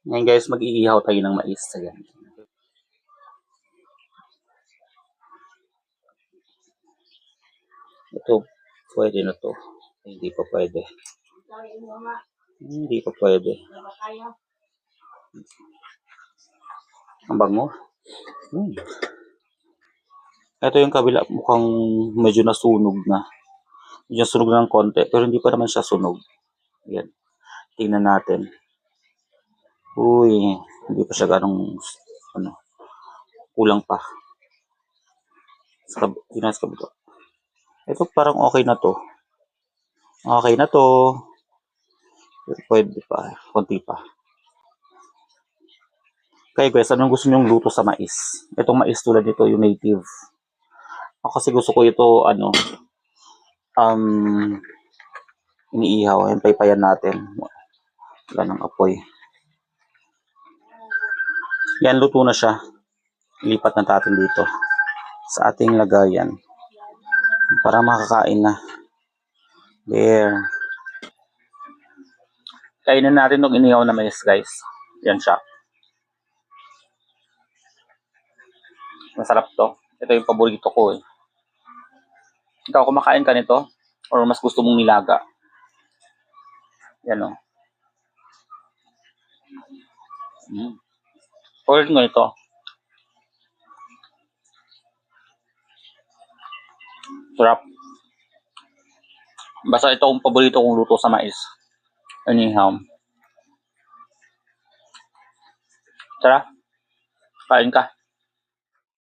Ngayon guys, mag-iihaw tayo ng mais. Ayan. Ito, pwede na to. Hindi pa pwede. Hindi pa pwede. Ang bango. Ito yung kabila, mukhang medyo nasunog na. Medyo sunog na ng konti, pero hindi pa naman siya sunog. Ayan. Tingnan natin. Uy, hindi pa siya ganong, kulang pa. Tingnan sa kabila. Ito parang okay na to. Okay na to. Pwede pa. Konti pa. Kaya guys, anong gusto nyong luto sa mais? Itong mais tulad nito, yung native. Ako kasi gusto ko ito, iniihaw. Ayan, paypayan natin. Wala ng apoy. Yan, luto na siya. Ilipat na natin dito sa ating lagayan para makakain na. There. Kainin natin itong inihaw na mais guys. Yan siya. Masarap to. Ito yung paborito ko eh. Ikaw, kumakain ka nito? Or mas gusto mong nilaga? Yan o. Or nga ito. Sarap. Basta ito ang paborito kong luto sa mais. Inihaw. Tara. Kain ka.